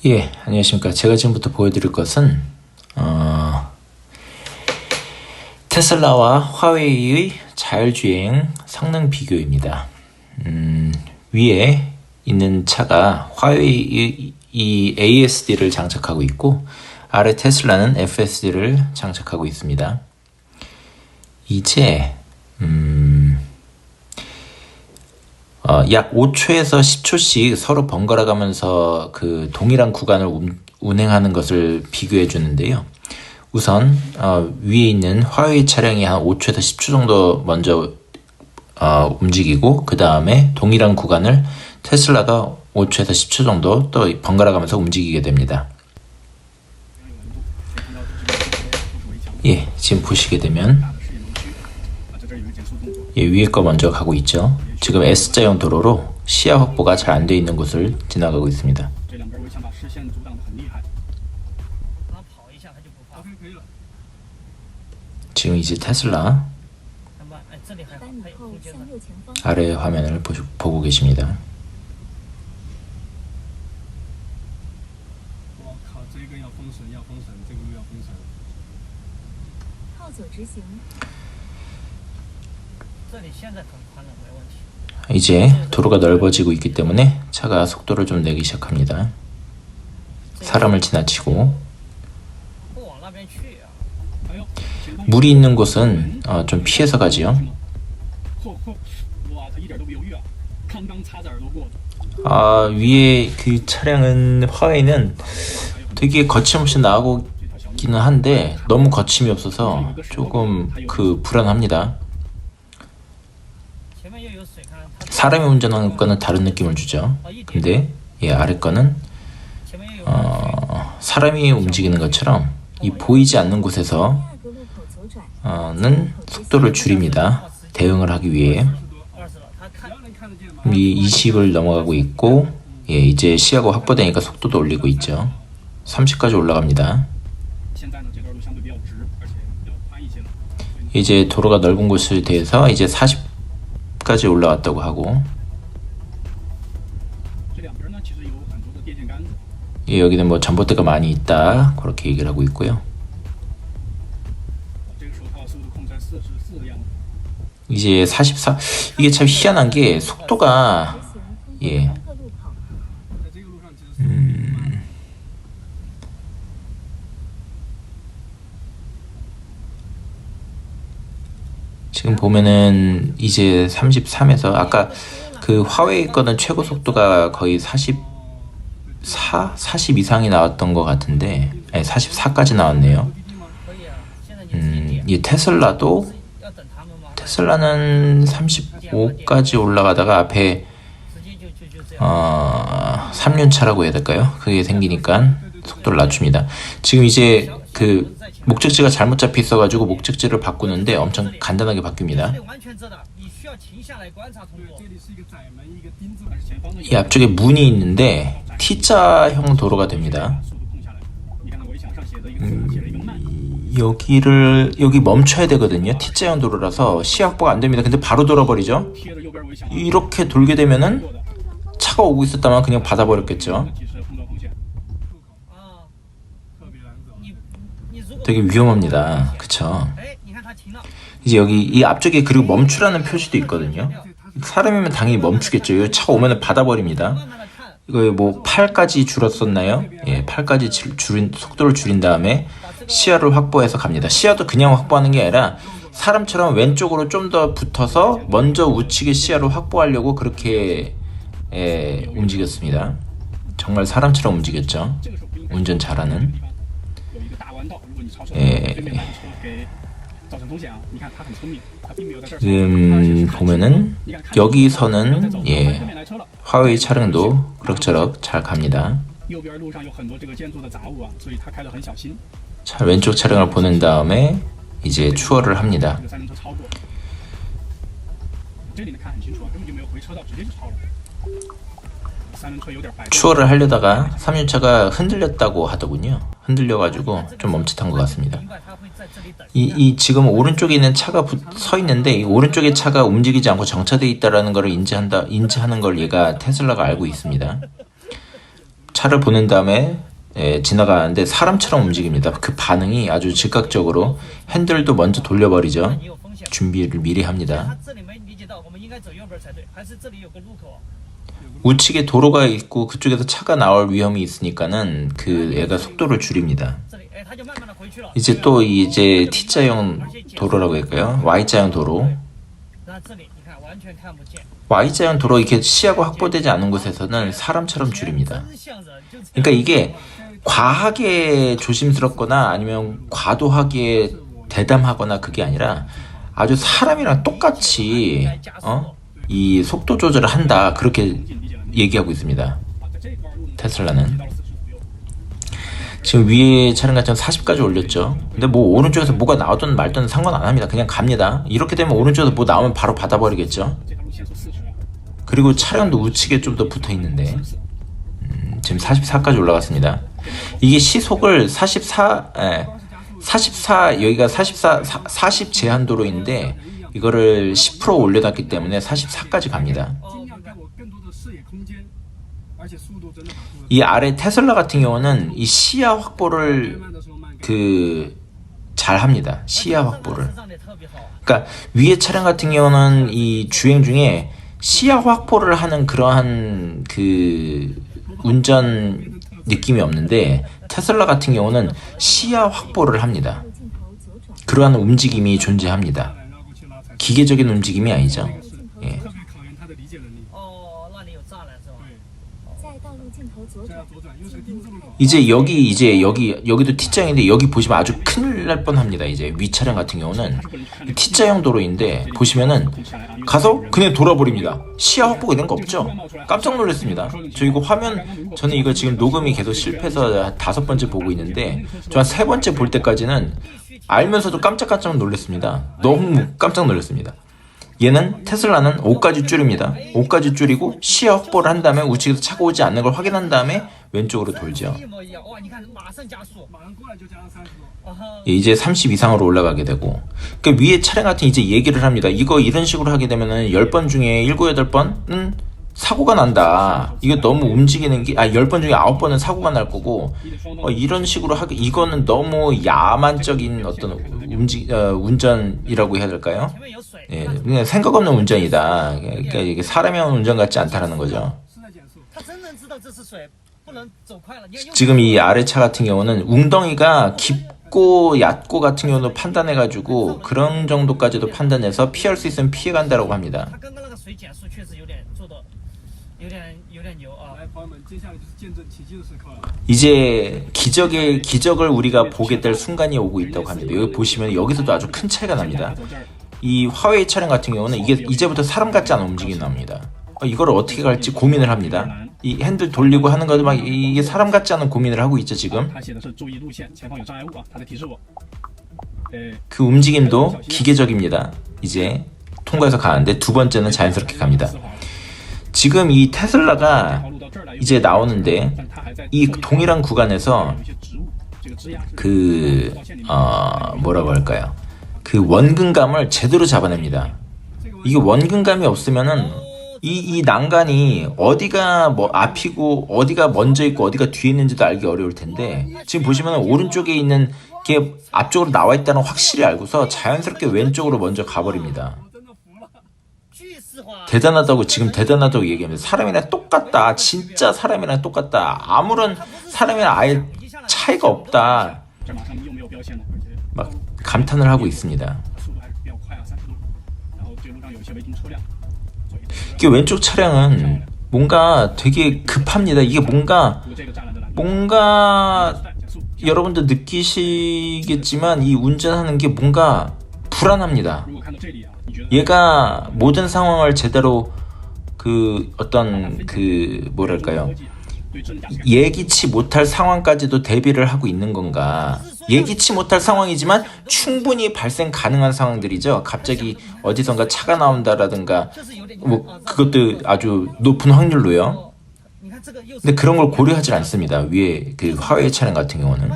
예, 안녕하십니까. 제가 지금부터 보여드릴 것은 테슬라와 화웨이의 자율주행 성능 비교입니다. 위에 있는 차가 화웨이의 이 ASD를 장착하고 있고, 아래 테슬라는 FSD를 장착하고 있습니다. 이제 약 5초에서 10초씩 서로 번갈아 가면서 그 동일한 구간을 운행하는 것을 비교해 주는데요. 우선 위에 있는 화웨이 차량이 한 5초에서 10초 정도 먼저 움직이고, 그 다음에 동일한 구간을 테슬라가 5초에서 10초 정도 또 번갈아 가면서 움직이게 됩니다. 예, 지금 보시게 되면 위에 거 먼저 가고 있죠. 지금 S자형 도로로 시야 확보가 잘 안 돼 있는 곳을 지나가고 있습니다. 지금 이제 테슬라 아래 화면을 보고 계십니다. 이제 도로가 넓어지고 있기 때문에 차가 속도를 좀 내기 시작합니다. 사람을 지나치고, 물이 있는 곳은 좀 피해서 가지요. 위에 그 차량은 화웨이는 되게 거침없이 나오기는 한데 너무 거침이 없어서 조금 불안합니다. 사람이 운전하는 거는 다른 느낌을 주죠. 근데 아래 거는 사람이 움직이는 것처럼 이 보이지 않는 곳에서는 속도를 줄입니다. 대응을 하기 위해. 이 20을 넘어가고 있고, 이제 시야가 확보되니까 속도도 올리고 있죠. 30까지 올라갑니다. 이제 도로가 넓은 곳에 대해서 이제 40까지 올라갔다고 하고, 여기는 뭐 전봇대가 많이 있다 그렇게 얘기를 하고 있고요. 이제 44, 이게 참 희한한 게 속도가 지금 보면은 이제 33에서 아까 그 화웨이 거는 최고 속도가 거의 40 이상이 나왔던 것 같은데, 44까지 나왔네요. 이 테슬라는 35까지 올라가다가 앞에 3륜차라고 해야 될까요? 그게 생기니까 속도를 낮춥니다. 지금 이제 그 목적지가 잘못 잡혀 있어가지고 목적지를 바꾸는데 엄청 간단하게 바뀝니다. 이 앞쪽에 문이 있는데 T자형 도로가 됩니다. 여기 멈춰야 되거든요. T자형 도로라서 시야 확보가 안 됩니다. 근데 바로 돌아버리죠. 이렇게 돌게 되면은 차가 오고 있었다면 그냥 받아버렸겠죠. 되게 위험합니다. 그쵸? 이제 여기 이 앞쪽에 그리고 멈추라는 표시도 있거든요. 사람이면 당연히 멈추겠죠. 여기 차 오면은 받아버립니다. 이거 뭐 8까지 줄었었나요? 8까지 속도를 줄인 다음에 시야를 확보해서 갑니다. 시야도 그냥 확보하는 게 아니라 사람처럼 왼쪽으로 좀 더 붙어서 먼저 우측에 시야를 확보하려고 그렇게 움직였습니다. 정말 사람처럼 움직였죠. 운전 잘하는. 지금 보면은 여기서는 화웨이 차량도 그럭저럭 잘 갑니다. 자, 왼쪽 차량을 보낸 다음에 이제 추월을 합니다. 추월을 하려다가 3륜차가 흔들렸다고 하더군요. 흔들려가지고 좀 멈칫한 것 같습니다. 지금 오른쪽에 있는 차가 서 있는데 이 오른쪽의 차가 움직이지 않고 정차되어 있다는 것을 인지하는 걸 얘가 테슬라가 알고 있습니다. 차를 보낸 다음에 지나가는데 사람처럼 움직입니다. 그 반응이 아주 즉각적으로 핸들도 먼저 돌려버리죠. 준비를 미리 합니다. 우측에 도로가 있고 그쪽에서 차가 나올 위험이 있으니까는 그 애가 속도를 줄입니다. 이제 또 이제 T자형 도로라고 할까요? Y자형 도로. Y자형 도로 이렇게 시야가 확보되지 않은 곳에서는 사람처럼 줄입니다. 그러니까 이게 과하게 조심스럽거나 아니면 과도하게 대담하거나 그게 아니라 아주 사람이랑 똑같이 이 속도 조절을 한다 그렇게 얘기하고 있습니다. 테슬라는 지금 위에 차량 가점 40까지 올렸죠. 근데 뭐 오른쪽에서 뭐가 나오든 말든 상관 안 합니다. 그냥 갑니다. 이렇게 되면 오른쪽에서 뭐 나오면 바로 받아버리겠죠. 그리고 차량도 우측에 좀 더 붙어 있는데 지금 44까지 올라갔습니다. 이게 시속을 44 여기가 40 제한도로인데 이거를 10% 올려놨기 때문에 44까지 갑니다. 이 아래 테슬라 같은 경우는 이 시야 확보를 잘 합니다. 시야 확보를. 그러니까 위에 차량 같은 경우는 이 주행 중에 시야 확보를 하는 그러한 운전 느낌이 없는데 테슬라 같은 경우는 시야 확보를 합니다. 그러한 움직임이 존재합니다. 기계적인 움직임이 아니죠. 예. 여기도 T자형인데 여기 보시면 아주 큰일 날 뻔합니다. 이제 위 차량 같은 경우는 T자형 도로인데 보시면은 가서 그냥 돌아버립니다. 시야 확보가 이런 거 없죠. 깜짝 놀랐습니다. 저 이거 화면 저는 이거 지금 녹음이 계속 실패해서 5번째 보고 있는데 저 한 3번째 볼 때까지는 알면서도 깜짝 놀랐습니다. 너무 깜짝 놀랐습니다. 얘는 테슬라는 5까지 줄입니다. 5까지 줄이고 시야 확보를 한 다음에 우측에서 차가 오지 않는 걸 확인한 다음에 왼쪽으로 돌죠. 이제 30 이상으로 올라가게 되고 그러니까 위에 차량 같은 이제 얘기를 합니다. 이거 이런 식으로 하게 되면은 10번 중에 7, 8번은 사고가 난다. 이거 너무 움직이는 게 10번 중에 9번은 사고가 날 거고 이런 식으로 하기 이거는 너무 야만적인 어떤 운전이라고 해야 될까요? 예, 그냥 생각 없는 운전이다. 그러니까 이게 사람이 하는 운전 같지 않다라는 거죠. 지금 이 아래 차 같은 경우는 웅덩이가 깊고 얕고 같은 경우도 판단해가지고 그런 정도까지도 판단해서 피할 수 있으면 피해간다라고 합니다. 이제 기적을 우리가 보게 될 순간이 오고 있다고 합니다. 여기 보시면 여기서도 아주 큰 차이가 납니다. 이 화웨이 차량 같은 경우는 이게 이제부터 사람 같지 않은 움직임이 납니다. 이걸 어떻게 갈지 고민을 합니다. 이 핸들 돌리고 하는 것도 막 이게 사람 같지 않은 고민을 하고 있죠 지금. 그 움직임도 기계적입니다. 이제 통과해서 가는데 두 번째는 자연스럽게 갑니다. 지금 이 테슬라가 이제 나오는데 이 동일한 구간에서 뭐라고 할까요? 그 원근감을 제대로 잡아냅니다. 이게 원근감이 없으면은 이 난간이 어디가 뭐 앞이고 어디가 먼저 있고 어디가 뒤에 있는지도 알기 어려울 텐데 지금 보시면 오른쪽에 있는 게 앞쪽으로 나와 있다는 확실히 알고서 자연스럽게 왼쪽으로 먼저 가버립니다. 대단하다고 지금 대단하다고 얘기합니다. 사람이랑 똑같다. 진짜 사람이랑 똑같다. 아무런 사람이랑 아예 차이가 없다. 막 감탄을 하고 있습니다. 이게 왼쪽 차량은 뭔가 되게 급합니다. 이게 뭔가 여러분들 느끼시겠지만 이 운전하는 게 뭔가 불안합니다. 얘가 모든 상황을 제대로 뭐랄까요? 예기치 못할 상황까지도 대비를 하고 있는 건가? 예기치 못할 상황이지만 충분히 발생 가능한 상황들이죠. 갑자기 어디선가 차가 나온다라든가 뭐 그것도 아주 높은 확률로요. 근데 그런 걸 고려하지 않습니다. 위에 그 화웨이 차량 같은 경우는.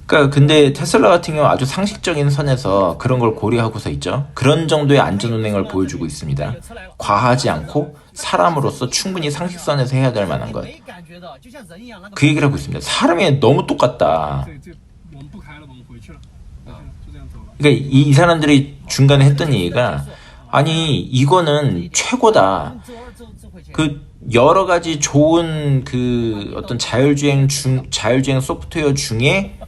그러니까 근데 테슬라 같은 경우 아주 상식적인 선에서 그런 걸 고려하고서 있죠. 그런 정도의 안전 운행을 보여주고 있습니다. 과하지 않고 사람으로서 충분히 상식선에서 해야 될 만한 것. 그 얘기를 하고 있습니다. 사람이 너무 똑같다. 그러니까 이 사람들이 중간에 했던 얘기가 아니 이거는 최고다. 그 여러 가지 좋은 그 어떤 자율주행 소프트웨어 중에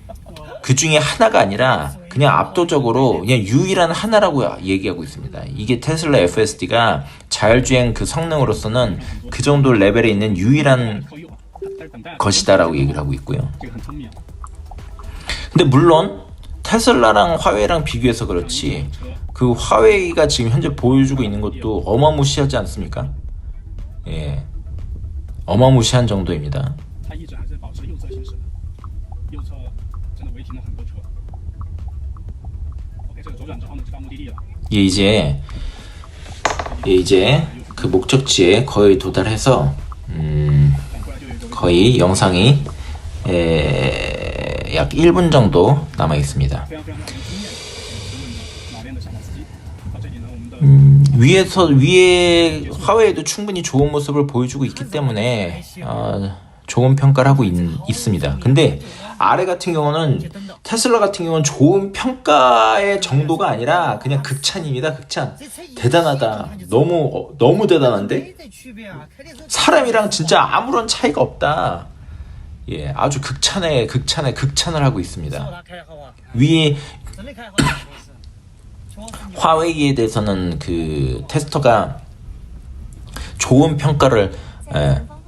그 중에 하나가 아니라 그냥 압도적으로 그냥 유일한 하나라고 얘기하고 있습니다. 이게 테슬라 FSD가 자율주행 그 성능으로서는 그 정도 레벨에 있는 유일한 것이다라고 얘기를 하고 있고요. 근데 물론 테슬라랑 화웨이랑 비교해서 그렇지 그 화웨이가 지금 현재 보여주고 있는 것도 어마무시하지 않습니까? 예, 어마무시한 정도입니다. 이제 그 목적지에 거의 도달해서 거의 영상이 약 1분 정도 남아 있습니다. 위에 화웨이도 충분히 좋은 모습을 보여주고 있기 때문에 좋은 평가를 하고 있습니다. 근데 아래 같은 경우는 테슬라 같은 경우는 좋은 평가의 정도가 아니라 그냥 극찬입니다. 극찬. 대단하다. 너무 대단한데 사람이랑 진짜 아무런 차이가 없다. 예, 아주 극찬을 하고 있습니다. 위에 화웨이에 대해서는 그 테스터가 좋은 평가를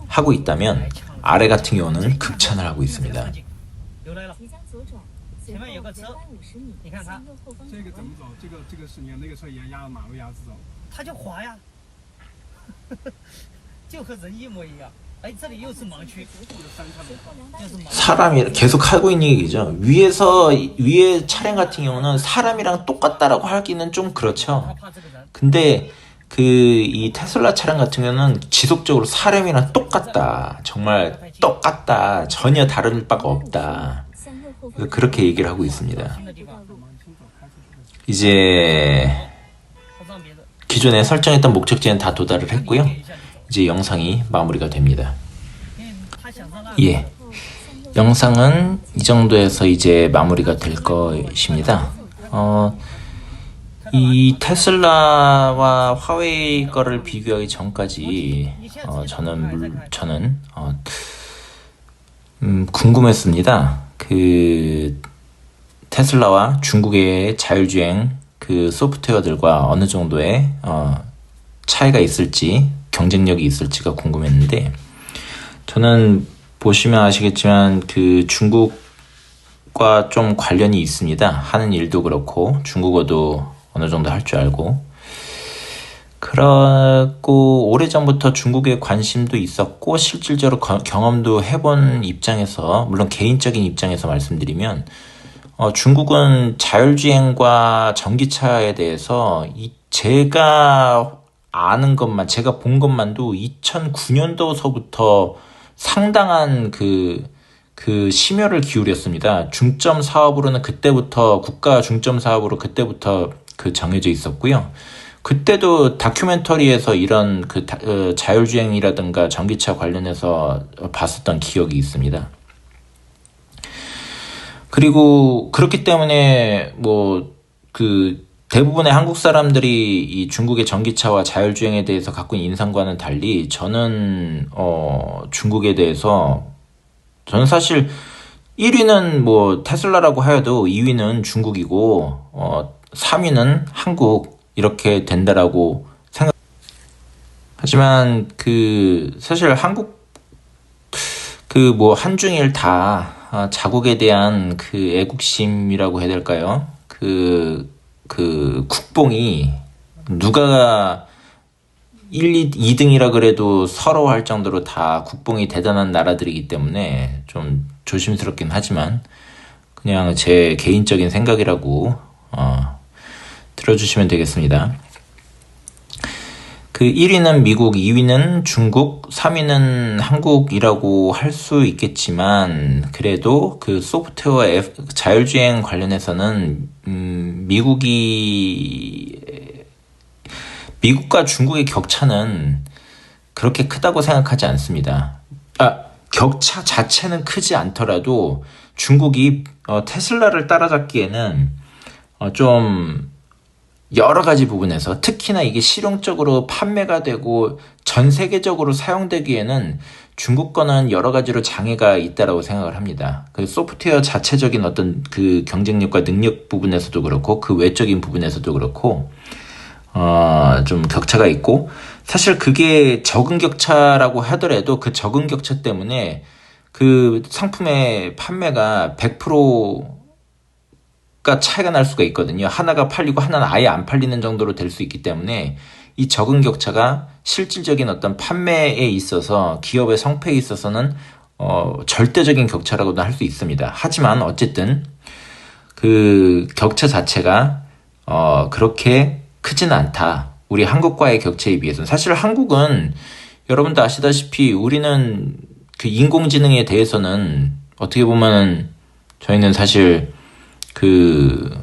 하고 있다면 아래 같은 경우는 극찬을 하고 있습니다. 사람이 계속 하고 있는 얘기죠. 위에 차량 같은 경우는 사람이랑 똑같다라고 하기는 좀 그렇죠. 근데 이 테슬라 차량 같은 경우는 지속적으로 사람이랑 똑같다. 정말 똑같다. 전혀 다른 바가 없다. 그렇게 얘기를 하고 있습니다. 이제 기존에 설정했던 목적지는 다 도달을 했고요. 이제 영상이 마무리가 됩니다. 예, 영상은 이 정도에서 이제 마무리가 될 것입니다. 이 테슬라와 화웨이 거를 비교하기 전까지 저는 궁금했습니다. 그 테슬라와 중국의 자율주행 그 소프트웨어들과 어느 정도의 차이가 있을지, 경쟁력이 있을지가 궁금했는데, 저는 보시면 아시겠지만 그 중국과 좀 관련이 있습니다. 하는 일도 그렇고 중국어도 어느 정도 할 줄 알고, 그렇고 오래전부터 중국에 관심도 있었고 실질적으로 경험도 해본 입장에서, 물론 개인적인 입장에서 말씀드리면 중국은 자율주행과 전기차에 대해서 제가 아는 것만, 제가 본 것만도 2009년도서부터 상당한 그 심혈을 기울였습니다. 중점 사업으로는 그때부터, 국가 중점 사업으로 그때부터 정해져 있었고요. 그때도 다큐멘터리에서 이런 자율주행이라든가 전기차 관련해서 봤었던 기억이 있습니다. 그리고 그렇기 때문에 대부분의 한국 사람들이 이 중국의 전기차와 자율주행에 대해서 갖고 있는 인상과는 달리, 저는 중국에 대해서, 저는 사실 1위는 테슬라라고 해도 2위는 중국이고 3위는 한국, 이렇게 된다라고 생각. 하지만 사실 한국 한중일 다 자국에 대한 애국심이라고 해야 될까요? 국뽕이, 누가 1, 2등이라 그래도 서러워할 정도로 다 국뽕이 대단한 나라들이기 때문에 좀 조심스럽긴 하지만 그냥 제 개인적인 생각이라고 들어주시면 되겠습니다. 그 1위는 미국, 2위는 중국, 3위는 한국이라고 할 수 있겠지만 그래도 그 소프트웨어 자율주행 관련해서는 미국과 중국의 격차는 그렇게 크다고 생각하지 않습니다. 격차 자체는 크지 않더라도 중국이 테슬라를 따라잡기에는 좀 여러 가지 부분에서 특히나 이게 실용적으로 판매가 되고 전 세계적으로 사용되기에는 중국 거는 여러 가지로 장애가 있다라고 생각을 합니다. 그 소프트웨어 자체적인 어떤 그 경쟁력과 능력 부분에서도 그렇고 그 외적인 부분에서도 그렇고 좀 격차가 있고 사실 그게 적은 격차라고 하더라도 그 적은 격차 때문에 그 상품의 판매가 100%가 차이가 날 수가 있거든요. 하나가 팔리고 하나는 아예 안 팔리는 정도로 될 수 있기 때문에 이 적은 격차가 실질적인 어떤 판매에 있어서 기업의 성패에 있어서는 절대적인 격차라고도 할 수 있습니다. 하지만 어쨌든 그 격차 자체가 그렇게 크지는 않다. 우리 한국과의 격차에 비해서는. 사실 한국은 여러분도 아시다시피 우리는 그 인공지능에 대해서는 어떻게 보면 저희는 사실 그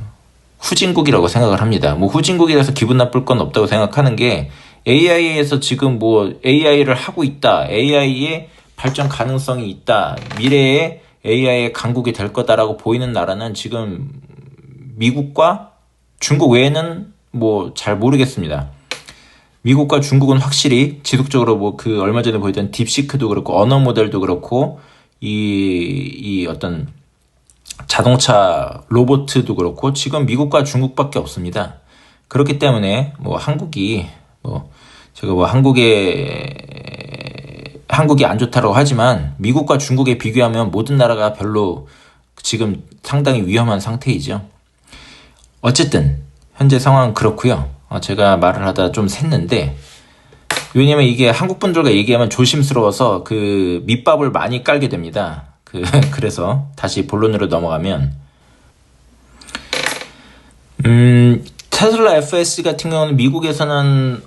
후진국이라고 생각을 합니다. 뭐 후진국이라서 기분 나쁠 건 없다고 생각하는 게 AI에서 지금 뭐 AI를 하고 있다. AI의 발전 가능성이 있다. 미래에 AI의 강국이 될 거다라고 보이는 나라는 지금 미국과 중국 외에는 뭐 잘 모르겠습니다. 미국과 중국은 확실히 지속적으로 뭐 그 얼마 전에 보였던 딥시크도 그렇고 언어 모델도 그렇고 이 어떤 자동차 로봇도 그렇고 지금 미국과 중국밖에 없습니다. 그렇기 때문에 뭐 한국이 뭐 제가 뭐 한국이 안 좋다고 하지만 미국과 중국에 비교하면 모든 나라가 별로 지금 상당히 위험한 상태이죠. 어쨌든 현재 상황은 그렇고요. 제가 말을 하다 좀 샜는데 왜냐면 이게 한국 분들과 얘기하면 조심스러워서 그 밑밥을 많이 깔게 됩니다. 그래서 다시 본론으로 넘어가면 테슬라 FSD 같은 경우는 미국에서는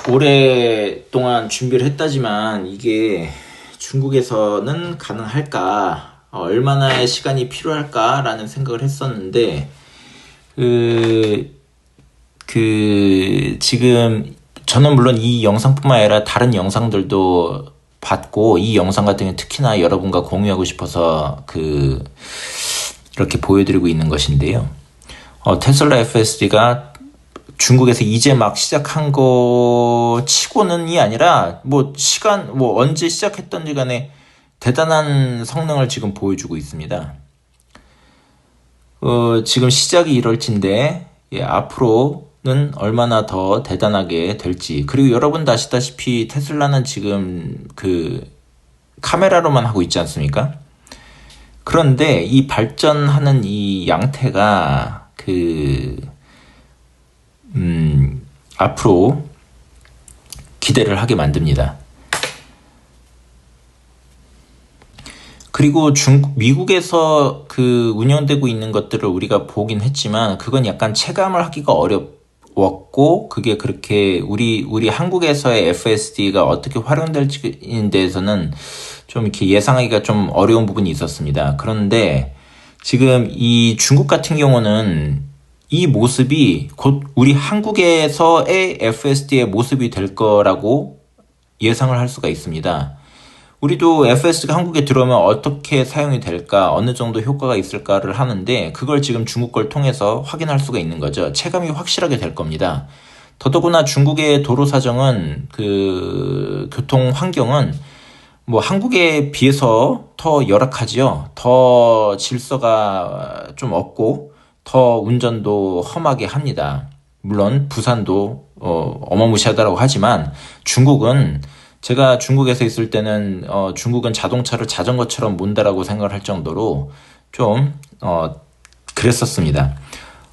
오랫동안 준비를 했다지만 이게 중국에서는 가능할까? 얼마나의 시간이 필요할까라는 생각을 했었는데 지금 저는 물론 이 영상뿐만 아니라 다른 영상들도 봤고 이 영상 같은 경우 특히나 여러분과 공유하고 싶어서 이렇게 보여드리고 있는 것인데요. 테슬라 FSD가 중국에서 이제 막 시작한 거 치고는이 아니라 뭐 언제 시작했던지 간에 대단한 성능을 지금 보여주고 있습니다. 지금 시작이 이럴진데 앞으로는 얼마나 더 대단하게 될지. 그리고 여러분도 아시다시피 테슬라는 지금 카메라로만 하고 있지 않습니까? 그런데 이 발전하는 이 양태가 앞으로 기대를 하게 만듭니다. 그리고 미국에서 운영되고 있는 것들을 우리가 보긴 했지만 그건 약간 체감을 하기가 어려웠고 그게 그렇게 우리 한국에서의 FSD가 어떻게 활용될지에 대해서는 좀 이렇게 예상하기가 좀 어려운 부분이 있었습니다. 그런데 지금 이 중국 같은 경우는 이 모습이 곧 우리 한국에서의 FSD의 모습이 될 거라고 예상을 할 수가 있습니다. 우리도 FSD가 한국에 들어오면 어떻게 사용이 될까, 어느 정도 효과가 있을까를 하는데 그걸 지금 중국 걸 통해서 확인할 수가 있는 거죠. 체감이 확실하게 될 겁니다. 더더구나 중국의 도로 사정은 교통 환경은 뭐 한국에 비해서 더 열악하지요. 더 질서가 좀 없고 더 운전도 험하게 합니다. 물론 부산도 어마무시하다고 하지만 중국은 제가 중국에서 있을 때는 중국은 자동차를 자전거처럼 몬다라고 생각을 할 정도로 좀 그랬었습니다.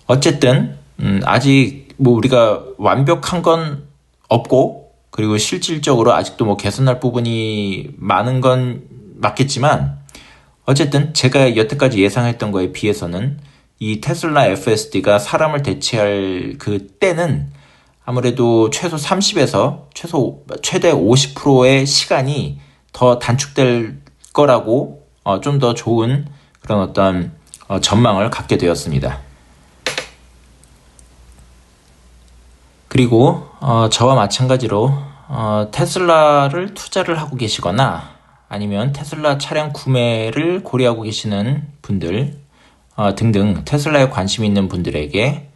어쨌든 아직 뭐 우리가 완벽한 건 없고 그리고 실질적으로 아직도 뭐 개선할 부분이 많은 건 맞겠지만 어쨌든 제가 여태까지 예상했던 거에 비해서는 이 테슬라 FSD가 사람을 대체할 그 때는 아무래도 최소 30에서 최대 50%의 시간이 더 단축될 거라고 좀 더 좋은 그런 어떤 전망을 갖게 되었습니다. 그리고 저와 마찬가지로 테슬라를 투자를 하고 계시거나 아니면 테슬라 차량 구매를 고려하고 계시는 분들 등등 테슬라에 관심 있는 분들에게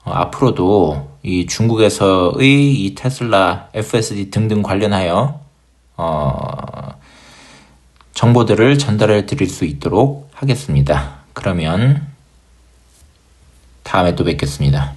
앞으로도 이 중국에서의 이 테슬라 FSD 등등 관련하여 정보들을 전달해 드릴 수 있도록 하겠습니다. 그러면 다음에 또 뵙겠습니다.